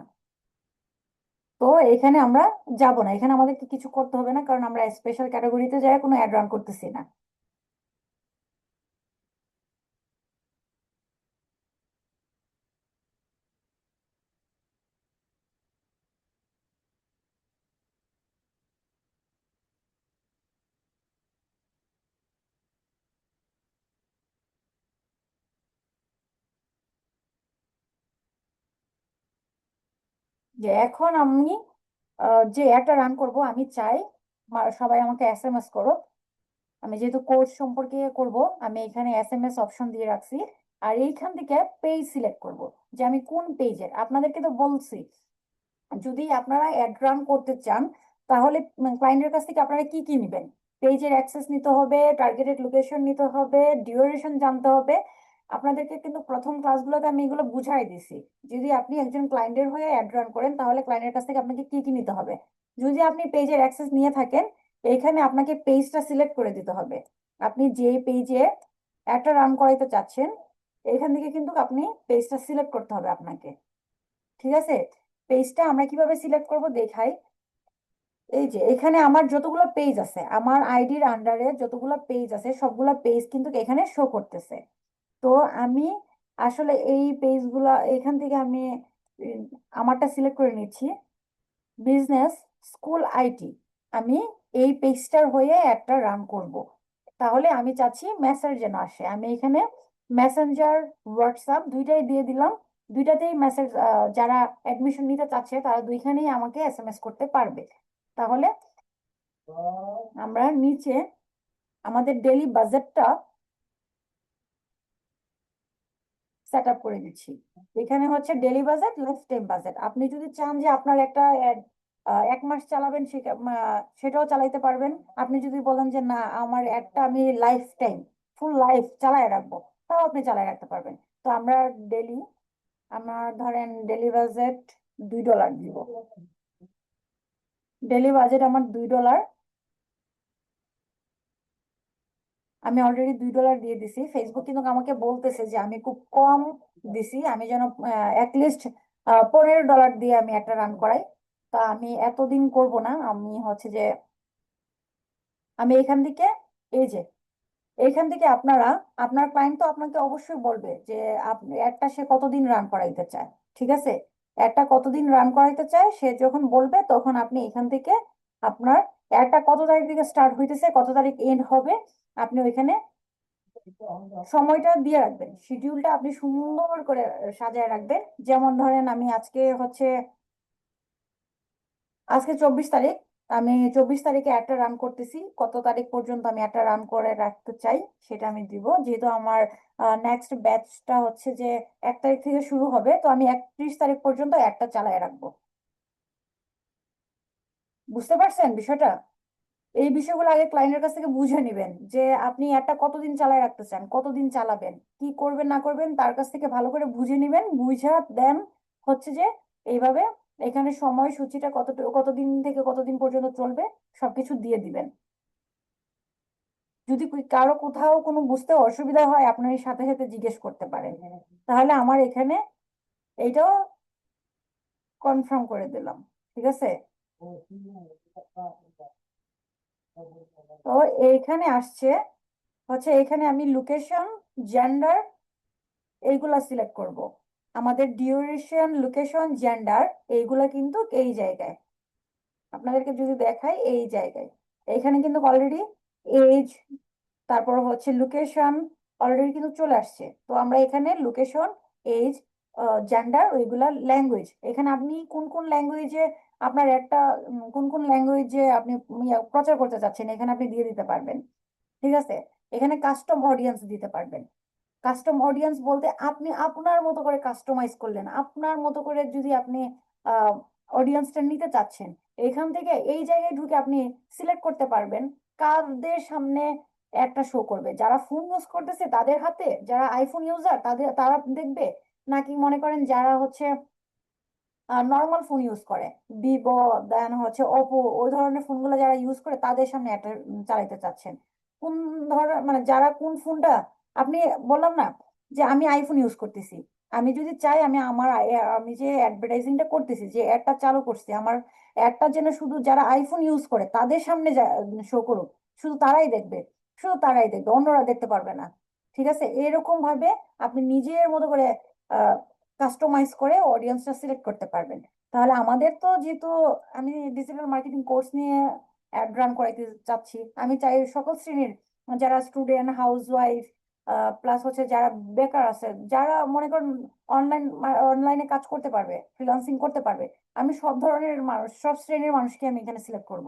Speaker 2: তো এখানে আমরা যাব না, এখানে আমাদেরকে কিছু করতে হবে না, কারণ আমরা স্পেশাল ক্যাটাগরিতে যাই কোনো অ্যাড রান করতেছি না। যে এখন আমি যে একটা রান করব আমি চাই সবাই আমাকে এসএমএস করো। আমি যেহেতু কোর্স সম্পর্কে করব, আমি এখানে এসএমএস অপশন দিয়ে রাখছি। আর এইখান থেকে পেজ সিলেক্ট করব, যে আমি কোন পেজের, আপনাদেরকে তো বলছি যদি আপনারা অ্যাড রান করতে চান তাহলে ক্লায়েন্টের কাছ থেকে আপনারা কি কি নেবেন, পেজের অ্যাক্সেস নিতে হবে, টার্গেটেড লোকেশন নিতে হবে, ডিউরেশন জানতে হবে। আপনাদেরকে কিন্তু প্রথম ক্লাসগুলোতে আমি এগুলো বুঝাই দিছি। যদি আপনি একজন ক্লায়েন্টের হয়ে অ্যাড রান করেন তাহলে ক্লায়েন্টের কাছ থেকে আপনাকে কি কি নিতে হবে। যদি আপনি পেজের অ্যাক্সেস নিয়ে থাকেন, এখানে আপনাকে পেজটা সিলেক্ট করে দিতে হবে। আপনি যে পেজে একটা রান করাইতে চাচ্ছেন এখান থেকে কিন্তু আপনি পেজটা সিলেক্ট করতে হবে আপনাকে। ঠিক আছে, পেজটা আমরা কিভাবে সিলেক্ট করব দেখাই। এই যে এখানে আমার যতগুলো পেজ আছে, আমার আইডির আন্ডারে যতগুলো পেজ আছে সবগুলো পেজ কিন্তু এখানে শো করতেছে। তো আমি আসলে এই পেজগুলা এখান থেকে আমি উম, আমারটা সিলেক্ট করে নিচ্ছি, বিজনেস স্কুল আইটি। আমি এই পেজটার হয়ে একটা রান করব। তাহলে আমি চাচ্ছি মেসেজ যেন আসে, আমি এখানে মেসেঞ্জার, হোয়াটসঅ্যাপ দুইটাই দিয়ে দিলাম। দুইটাতেই মেসেজ, যারা অ্যাডমিশন নিতে চাচ্ছে তারা দুইখানেই আমাকে এসএমএস করতে পারবে। তাহলে আমরা নিচে আমাদের ডেইলি বাজেটটা সেট আপ করে দিচ্ছি। এখানে হচ্ছে daily budget, life time budget. আপনি যদি চান যে আপনার একটা ad, 1 মাস চালাবেন সেটাও চালাইতে পারবেন। আপনি যদি বলেন যে না আমার অ্যাডটা আমি লাইফ টাইম, ফুল লাইফ চালায় রাখবো, তাও আপনি চালায় রাখতে পারবেন। তো আমরা ডেলি, আমার ধরেন ডেলি বাজেট $2 দিব। ডেলি বাজেট আমার $2। আমি অলরেডি $2 দিয়ে দিছি। ফেসবুক কিন্তু আমাকে বলতেছে যে আমি খুব কম দিছি, আমি যেন অ্যাটলিস্ট $15 দিয়ে আমি একটা রান করাই। তা আমি এতদিন করব না, আমি হচ্ছে যে আমি এখান থেকে এই যে এইখান থেকে আপনারা, আপনার ক্লায়েন্ট তো আপনাকে অবশ্যই বলবে যে আপনি একটা সে কতদিন রান করাইতে চায়। ঠিক আছে, একটা কতদিন রান করাইতে চায় সে যখন বলবে তখন আপনি এখান থেকে আপনার একটা কত তারিখ থেকে স্টার্ট হইতেছে কত তারিখ এন্ড হবে আপনি ওইখানে সময়টা দিয়ে রাখবেন, শিডিউলটা আপনি সুন্দর করে সাজায় রাখবেন। যেমন ধরেন আমি আজকে হচ্ছে আজকে 24 তারিখ। আমি 24 তারিখে একটা রান করতেছি, কত তারিখ পর্যন্ত আমি একটা রান করে রাখতে চাই সেটা আমি দিব। যেহেতু আমার নেক্সট ব্যাচটা হচ্ছে যে 1 তারিখ থেকে শুরু হবে, তো আমি 31 তারিখ পর্যন্ত একটা চালায় রাখবো। বুঝতে পারছেন বিষয়টা? এই বিষয়গুলো আগে ক্লায়েন্টের কাছ থেকে বুঝে নিবেন যে আপনি একটা কতদিন চালায় রাখতে চান, কতদিন চালাবেন, কি করবেন না করবেন, তার কাছ থেকে ভালো করে বুঝে নিবেন। বুঝা দেন হচ্ছে যে এইভাবে এখানে সময়সূচিটা কতদিন থেকে কতদিন পর্যন্ত চলবে সবকিছু দিয়ে দিবেন। যদি কারো কোথাও কোনো বুঝতে অসুবিধা হয় আপনার এই সাথে সাথে জিজ্ঞেস করতে পারেন। তাহলে আমার এখানে এইটাও কনফার্ম করে দিলাম। ঠিক আছে? তো এইখানে আসছে হচ্ছে, এখানে আমি লোকেশন, জেন্ডার এইগুলা সিলেক্ট করব। আমাদের ডিউরেশন, লোকেশন, জেন্ডার এইগুলা কিন্তু এই জায়গায় আপনাদেরকে যদি দেখাই, এই জায়গায় এখানে কিন্তু অলরেডি এজ, তারপর হচ্ছে লোকেশন অলরেডি কিন্তু চলে আসছে। তো আমরা এখানে লোকেশন, এজ, জেন্ডার, ওইগুলা ল্যাঙ্গুয়েজ, এখানে আপনি কোন কোন ল্যাঙ্গুয়েজে আপনার একটা কোন কোন ল্যাঙ্গুয়েজে আপনি প্রচার করতে চাচ্ছেন এখানে আপনি দিয়ে দিতে পারবেন। ঠিক আছে? এখানে কাস্টম অডিয়েন্স দিতে পারবেন। কাস্টম অডিয়েন্স বলতে আপনি আপনার মতো করে কাস্টমাইজ করলেন, আপনার মতো করে যদি আপনি অডিয়েন্সটা নিতে চাচ্ছেন, এখান থেকে এই জায়গায় ঢুকে আপনি সিলেক্ট করতে পারবেন কাদের সামনে একটা শো করবে। যারা ফোন ইউজ করতেছে তাদের হাতে, যারা আইফোন ইউজার তারা দেখবে, নাকি মনে করেন যারা হচ্ছে নর্মাল ফোন ইউজ করে, ভিভো, দেন হচ্ছে ওপো, ওই ধরনের ফোনগুলো যারা ইউজ করে তাদের সামনে একটা চালাইতে চাচ্ছেন। কোন ধরনের মানে যারা কোন ফোনটা আপনি, বললাম না যে আমি আইফোন ইউজ করতেছি, আমি যদি চাই আমি আমি যে অ্যাডভার্টাইজিংটা করতেছি, যে অ্যাডটা চালু করছি, আমার অ্যাডটা যেন শুধু যারা আইফোন ইউজ করে তাদের সামনে শো করুক, শুধু তারাই দেখবে, শুধু তারাই দেখবে, অন্যরা দেখতে পারবে না। ঠিক আছে? এরকম ভাবে আপনি নিজের মতো করে কাস্টমাইজ করে অডিয়েন্সটা সিলেক্ট করতে পারবেন। তাহলে আমাদের তো যেহেতু আমি ডিজিটাল মার্কেটিং কোর্স নিয়ে অ্যাড রান করাইতে চাচ্ছি, আমি চাই সকল শ্রেণীর যারা স্টুডেন্ট, হাউস ওয়াইফ, প্লাস হচ্ছে যারা বেকার আছে, যারা মনে করেন অনলাইনে কাজ করতে পারবে, ফ্রিল্যান্সিং করতে পারবে, আমি সব ধরনের মানুষ, সব শ্রেণীর মানুষকে আমি এখানে সিলেক্ট করব।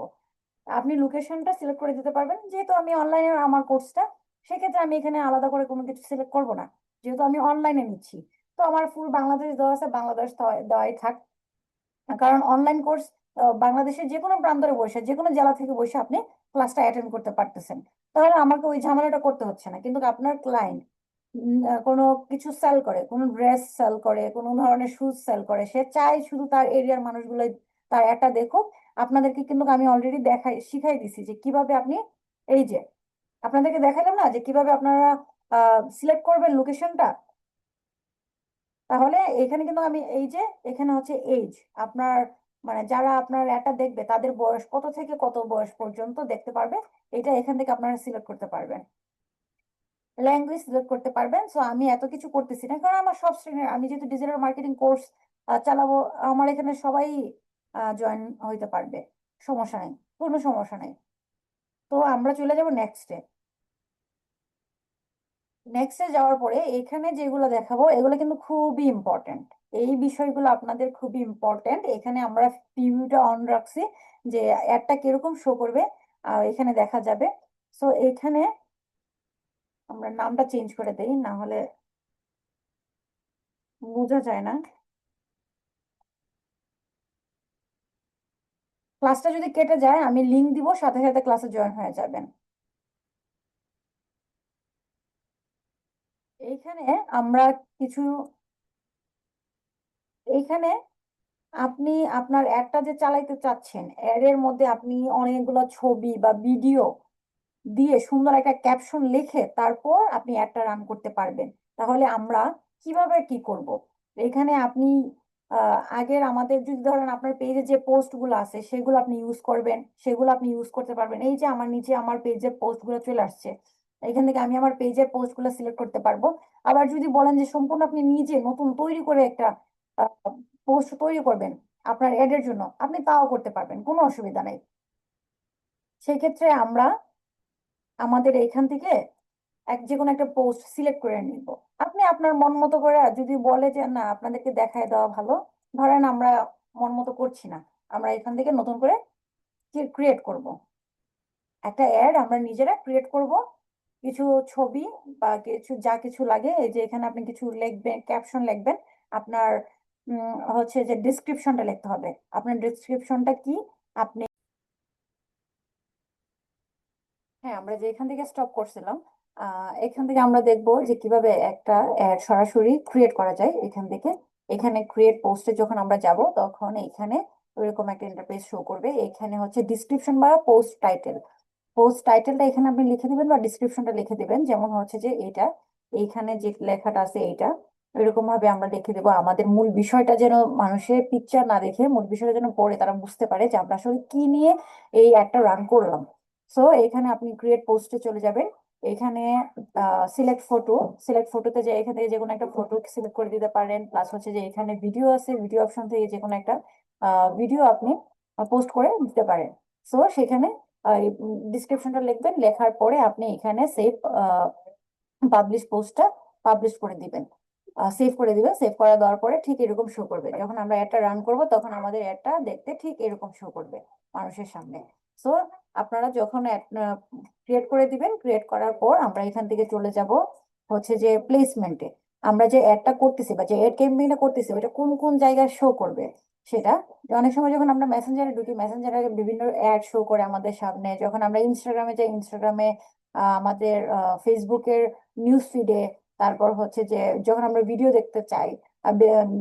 Speaker 2: আপনি লোকেশনটা সিলেক্ট করে দিতে পারবেন, যেহেতু আমি অনলাইনে আমার কোর্সটা, সেক্ষেত্রে আমি এখানে আলাদা করে কোনো কিছু সিলেক্ট করব না, যেহেতু আমি অনলাইনে নিচ্ছি। তো আমার ফুল বাংলাদেশ দেওয়া আছে, বাংলাদেশ দেওয়াই থাক। কারণ অনলাইন কোর্স বাংলাদেশের যে কোনো প্রান্তরে বসে, যে কোনো জেলা থেকে বসে আপনি ক্লাসটা অ্যাটেন্ড করতে পারতেছেন। তাহলে আমাকে ওই ঝামেলাটা করতে হচ্ছে না। কিন্তু আপনার ক্লায়েন্ট কোনো কিছু সেল করে, কোনো ড্রেস সেল করে, কোনো ধরনের শুজ সেল করে, সে চায় শুধু তার এরিয়ার মানুষগুলো তার একটা দেখুক। আপনাদেরকে কিন্তু আমি অলরেডি শিখাই দিছি যে কিভাবে আপনি, এই যে আপনাদেরকে দেখালাম না যে কিভাবে আপনারা সিলেক্ট করবেন লোকেশনটা। তাহলে এখানে কিন্তু আমি এই যে এখানে হচ্ছে এজ, আপনার মানে যারা আপনার এটা দেখবে তাদের বয়স কত থেকে কত বয়স পর্যন্ত দেখতে পারবে, এটা এখান থেকে আপনারা সিলেক্ট করতে পারবেন। ল্যাঙ্গুয়েজ সিলেক্ট করতে পারবেন। সো আমি এত কিছু করতেছি না, কারণ আমার সব শ্রেণীর, আমি যেহেতু ডিজিটাল মার্কেটিং কোর্স চালাবো, আমার এখানে সবাই জয়েন হইতে পারবে, সমস্যা নেই, কোনো সমস্যা নেই। তো আমরা চলে যাব নেক্সটে। নেক্সটে যাওয়ার পরে এখানে যেগুলো দেখাবো এগুলো কিন্তু খুবই ইম্পর্টেন্ট। এই বিষয়গুলো আপনাদের খুবই ইম্পর্টেন্ট। এখানে আমরা প্রিভিউটা অন রাখছি, যে অ্যাডটা কিরকম শো করবে এখানে দেখা যাবে। সো এখানে আমরা নামটা চেঞ্জ করে দেই, না হলে বোঝা যায় না। ক্লাসটা যদি কেটে যায় আমি লিংক দিব, সাথে সাথে ক্লাসে জয়েন হয়ে যাবেন। এইখানে আমরা কিছু, এইখানে আপনি আপনার অ্যাডটা যে চালাইতে চাচ্ছেন, অ্যাড এর মধ্যে আপনি অনেকগুলো ছবি বা ভিডিও দিয়ে সুন্দর একটা ক্যাপশন লিখে তারপর আপনি অ্যাডটা রান করতে পারবেন। তাহলে আমরা কিভাবে কি করব? এখানে আপনি আগের আমাদের যদি ধরেন আপনার পেজে যে পোস্ট গুলো আছে সেগুলো আপনি ইউজ করবেন, সেগুলো আপনি ইউজ করতে পারবেন। এই যে আমার নিচে আমার পেজের পোস্ট গুলো চলে আসছে, এখান থেকে আমি আমার পেজের পোস্ট গুলো সিলেক্ট করতে পারবো। আবার যদি বলেন যে সম্পূর্ণ আপনি নিজে নতুন তৈরি করে একটা পোস্ট তৈরি করবেন আপনার অ্যাড এর জন্য, আপনি তাও করতে পারবেন, কোনো অসুবিধা নেই। সেক্ষেত্রে আমরা আমাদের এখান থেকে যে কোনো একটা পোস্ট সিলেক্ট করে নিব। আপনি আপনার মন মতো করে, যদি বলে যে না আপনাদেরকে দেখায় দেওয়া ভালো, ধরেন আমরা মন মতো করছি না, আমরা এখান থেকে নতুন করে ক্রিয়েট করব, একটা অ্যাড আমরা নিজেরা ক্রিয়েট করব। কিছু ছবি বা কিছু যা কিছু লাগে, এই যে এখানে আপনি কিছু লিখবেন, ক্যাপশন লিখবেন। আপনার হচ্ছে যে ডিসক্রিপশনটা লিখতে হবে। আপনার ডিসক্রিপশনটা কি আপনি, হ্যাঁ আমরা যে এখান থেকে স্টপ করছিলাম, এখান থেকে আমরা দেখবো যে কিভাবে একটা অ্যাড সরাসরি ক্রিয়েট করা যায় এখান থেকে। এখানে ক্রিয়েট পোস্টে যখন আমরা যাব তখন এখানে ওইরকম একটা ইন্টারফেস শো করবে। এখানে হচ্ছে ডিসক্রিপশন বা পোস্ট টাইটেল, পোস্ট টাইটেলটা এখানে আপনি লিখে দিবেন বা ডিসক্রিপশনটা লিখে দিবেন, যেমন হচ্ছে যে এটা এইখানে যে লেখাটা আছে এইটা এরকম ভাবে আমরা লিখে দেবো। আমাদের মূল বিষয়টা যেন মানুষের পিকচার না দেখে মূল বিষয়টা যেন পড়ে তারা বুঝতে পারে যে আমরা আসলে কি নিয়ে এই একটা রান করলাম। সো এখানে আপনি ক্রিয়েট পোস্টে চলে যাবেন। এখানে সিলেক্ট ফটো, সিলেক্ট ফটোতে যে এখান থেকে যে কোনো একটা ফটো সিলেক্ট করে দিতে পারেন। প্লাস হচ্ছে যে এখানে ভিডিও আছে, ভিডিও অপশন থেকে যে কোনো একটা ভিডিও আপনি পোস্ট করে দিতে পারেন। সো সেখানে ডিসক্রিপশনটা লিখবেন, লেখার পরে আপনি এখানে সেভ পাবলিশ পোস্টটা পাবলিশ করে দিবেন, সেভ করে দিবেন। সেভ করে দেওয়ার পরে ঠিক এরকম শো করবে, যখন আমরা অ্যাডটা রান করব তখন আমাদের অ্যাডটা দেখতে ঠিক এরকম শো করবে মানুষের সামনে। সো আপনারা যখন ক্রিয়েট করে দিবেন, ক্রিয়েট করার পর আমরা এখান থেকে চলে যাব হচ্ছে যে প্লেসমেন্টে। আমরা যে অ্যাডটা করতেছি বা যে অ্যাড ক্যাম্পেইনটা করতেছি ওটা কোন কোন জায়গায় শো করবে সেটা। অনেক সময় যখন আমরা মেসেঞ্জারে ঢুকি, মেসেঞ্জারে বিভিন্ন অ্যাড শো করে আমাদের সামনে। যখন আমরা ইনস্টাগ্রামে যাই, ইনস্টাগ্রামে আমাদের ফেসবুকের নিউজ ফিডে, তারপর হচ্ছে যে যখন আমরা ভিডিও দেখতে চাই,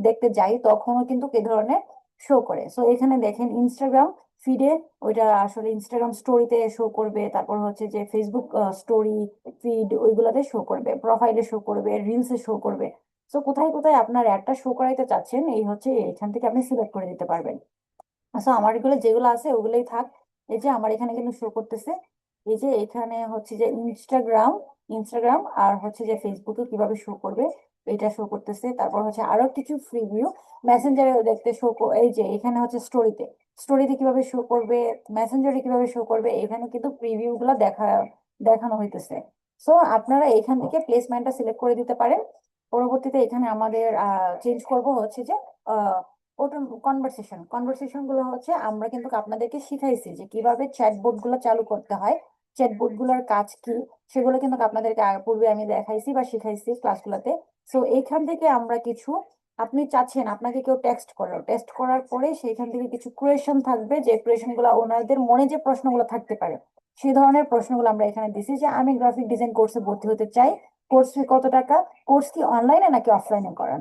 Speaker 2: দেখতে যাই, তখনও কিন্তু এই ধরনের শো করে। সো এখানে দেখেন ইনস্টাগ্রাম ফিডে ওইটা আসলে ইনস্টাগ্রাম স্টোরিতে শো করবে, তারপর হচ্ছে যে ফেসবুক স্টোরি ফিড ওইগুলাতে শো করবে, প্রোফাইলে শো করবে, রিলসে শো করবে। সো কোথায় কোথায় আপনার অ্যাডটা শো করাইতে চাচ্ছেন এই হচ্ছে এখান থেকে আপনি সিলেক্ট করে দিতে পারবেন। আচ্ছা আমার এগুলো যেগুলো আছে ওগুলোই থাক। এই যে আমার এখানে কিন্তু শো করতেছে, এই যে এখানে হচ্ছে যে ইনস্টাগ্রাম, ইনস্টাগ্রাম আর হচ্ছে যে ফেসবুকে কিভাবে শো করবে এটা শো করতেছে। তারপর হচ্ছে আরো কিছু ফ্রি ভিউ মেসেঞ্জারে দেখতে শো, এই যে এখানে হচ্ছে স্টোরিতে, স্টোরিতে কিভাবে শো করবে, মেসেঞ্জারে কিভাবে শো করবে, এখানে কিন্তু প্রিভিউ গুলা দেখানো হইতেছে। সো আপনারা এখান থেকে প্লেসমেন্টটা সিলেক্ট করে দিতে পারেন। পরবর্তীতে এখানে আমাদের চেঞ্জ করব হচ্ছে যে ওটা কনভারসেশন, কনভারসেশন গুলো হচ্ছে আমরা কিন্তু আপনাদেরকে শিখাইছি যে কিভাবে চ্যাটবোট গুলো চালু করতে হয়, চ্যাটবোট গুলোর কাজ কি সেগুলো কিন্তু আপনাদেরকে পূর্বে আমি দেখাইছি বা শিখাইছি ক্লাসগুলোতে। সো এইখান থেকে আমরা কিছু, আপনি চাচ্ছেন আপনাকে কেউ টেক্সট করলো, টেক্সট করার পরে সেইখান থেকে কিছু কোয়েশন থাকবে, যে কোয়েশন গুলো ওনাদের মনে যে প্রশ্নগুলো থাকতে পারে সেই ধরনের প্রশ্নগুলো আমরা এখানে দিছি। যে আমি গ্রাফিক ডিজাইন কোর্সে ভর্তি হতে চাই, কোর্স ফি কত টাকা, কোর্স কি অনলাইনে নাকি অফলাইনে করান।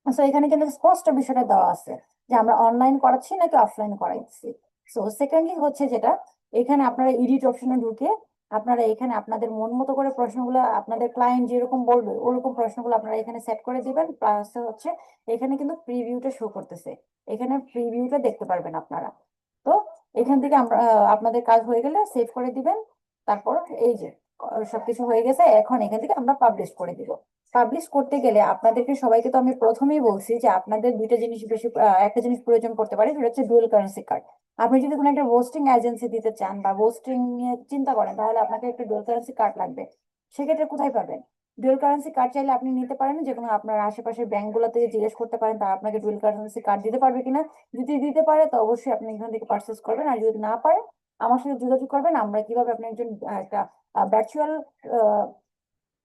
Speaker 2: সো এখানে কিন্তু স্পষ্ট বিষয়টা দেওয়া আছে যে আমরা অনলাইন করাচ্ছি নাকি অফলাইন করাচ্ছি। সো সেকেন্ডলি হচ্ছে যেটা, এখানে আপনারা এডিট অপশনে ঢুকে আপনারা এখানে আপনাদের মন মতো করে প্রশ্নগুলো, আপনাদের ক্লায়েন্ট যেরকম বলবে ওরকম প্রশ্নগুলো আপনারা এখানে সেট করে দিবেন। প্লাস হচ্ছে এখানে কিন্তু প্রিভিউটা শো করতেছে, এখানে প্রিভিউটা দেখতে পারবেন আপনারা। তো এখান থেকে আমরা আপনাদের কাজ হয়ে গেলে সেভ করে দিবেন। তারপর এই যে সবকিছু হয়ে গেছে, এখন এখান থেকে আমরা পাবলিশ করে দিব। পাবলিশ করতে গেলে আপনাদেরকে সবাইকে তো আমি প্রথমেই বলছি যে আপনাদের দুইটা জিনিস বেশি, একটা জিনিস প্রয়োজন পড়তে পারে, সেটা হচ্ছে ডুয়াল কারেন্সি কার্ড। আপনি যদি কোনো একটা হোস্টিং এজেন্সি দিতে চান বা হোস্টিং নিয়ে চিন্তা করেন তাহলে আপনাকে একটা ডুয়াল কারেন্সি কার্ড লাগবে। সেক্ষেত্রে কোথায় পাবেন? ডুয়াল কারেন্সি কার্ড চাইলে আপনি নিতে পারেন, যে কোনো আপনার আশেপাশের ব্যাংকগুলোতে জিজ্ঞেস করতে পারেন তারা আপনাকে ডুয়াল কারেন্সি কার্ড দিতে পারবে কিনা। যদি দিতে পারে তো অবশ্যই আপনি এখান থেকে পারচেস করবেন, আর যদি না পারে আমার সাথে যোগাযোগ করবেন। আমরা কিভাবে আপনি একজন একটা ভার্চুয়াল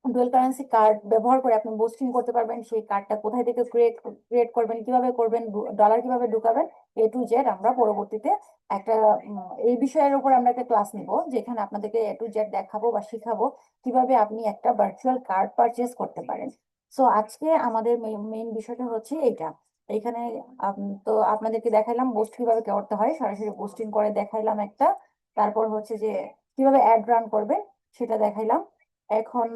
Speaker 2: ডুয়াল কারেন্সি কার্ড ব্যবহার করে আপনি বুস্টিং করতে পারবেন, সেই কার্ডটা কোথায় থেকে ক্রিয়েট করবেন, কিভাবে করবেন, ডলার কিভাবে ঢুকাবেন, A to Z আমরা পরবর্তীতে একটা এই বিষয়ের উপর আমরা একটা ক্লাস নিব, যেখানে আপনাদেরকে A to Z দেখাবো বা শিখাবো কিভাবে আপনি একটা ভার্চুয়াল কার্ড পারচেজ করতে পারেন। সো আজকে আমাদের মেইন বিষয়টা হচ্ছে এইটা। এখানে তো আপনাদেরকে দেখাইলাম পোস্ট কিভাবে করতে হয়, সরাসরি পোস্টিং করে দেখাইলাম একটা। তারপর হচ্ছে যে কিভাবে অ্যাড রান করবেন সেটা দেখাইলাম। এখন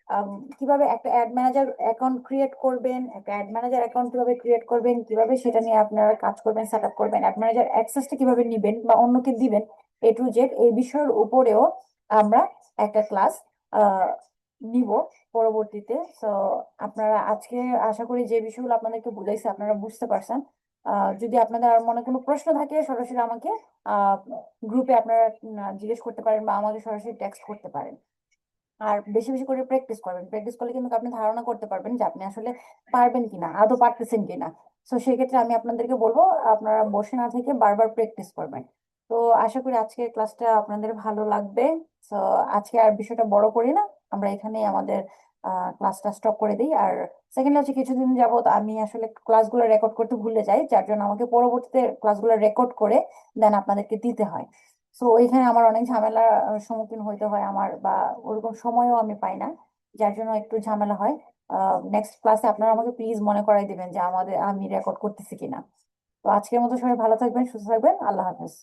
Speaker 2: আম, কিভাবে একটা অ্যাড ম্যানেজার অ্যাকাউন্ট ক্রিয়েট করবেন, একটা অ্যাড ম্যানেজার অ্যাকাউন্ট কিভাবে ক্রিয়েট করবেন, কিভাবে সেটা নিয়ে আপনারা কাজ করবেন, সেট আপ করবেন, অ্যাড ম্যানেজার অ্যাক্সেসটা কিভাবে নিবেন বা অন্যকে দিবেন, A to Z এই বিষয়ের উপরেও আমরা একটা ক্লাস নিব পরবর্তীতে। তো আপনারা আজকে আশা করি যে বিষয়গুলো আপনাদেরকে বুঝাইছে আপনারা বুঝতে পারছেন। যদি আপনাদের আর মনে কোনো প্রশ্ন থাকে সরাসরি আমাকে গ্রুপে আপনারা জিজ্ঞেস করতে পারেন বা আমাকে সরাসরি টেক্সট করতে পারেন। আর বেশি বেশি করে প্র্যাকটিস করবেন, প্র্যাকটিস করলে কিন্তু আপনি ধারণা করতে পারবেন যে আপনি আসলে পারবেন কিনা, আদৌ পারতেছেন কিনা। তো সেক্ষেত্রে আমি আপনাদেরকে বলবো আপনারা বসে না থেকে বারবার প্র্যাকটিস করবেন। তো আশা করি আজকের ক্লাসটা আপনাদের ভালো লাগবে। তো আজকে আর বিষয়টা বড় করি না, আমরা এখানেই আমাদের ক্লাসটা স্টপ করে দিই। আর সেকেন্ড হচ্ছে কিছুদিন যাবত আমি আসলে ক্লাসগুলো রেকর্ড করতে ভুলে যাই, যার জন্য আমাকে পরবর্তীতে ক্লাসগুলো রেকর্ড করে দেন আপনাদেরকে দিতে হয়। তো ওইখানে আমার অনেক ঝামেলার সম্মুখীন হইতে হয় আমার, বা ওরকম সময়ও আমি পাই না, যার জন্য একটু ঝামেলা হয়। নেক্সট ক্লাসে আপনারা আমাকে প্লিজ মনে করাই দিবেন যে আমি রেকর্ড করতেছি কিনা। তো আজকের মতো সবাই ভালো থাকবেন, সুস্থ থাকবেন, আল্লাহ হাফেজ।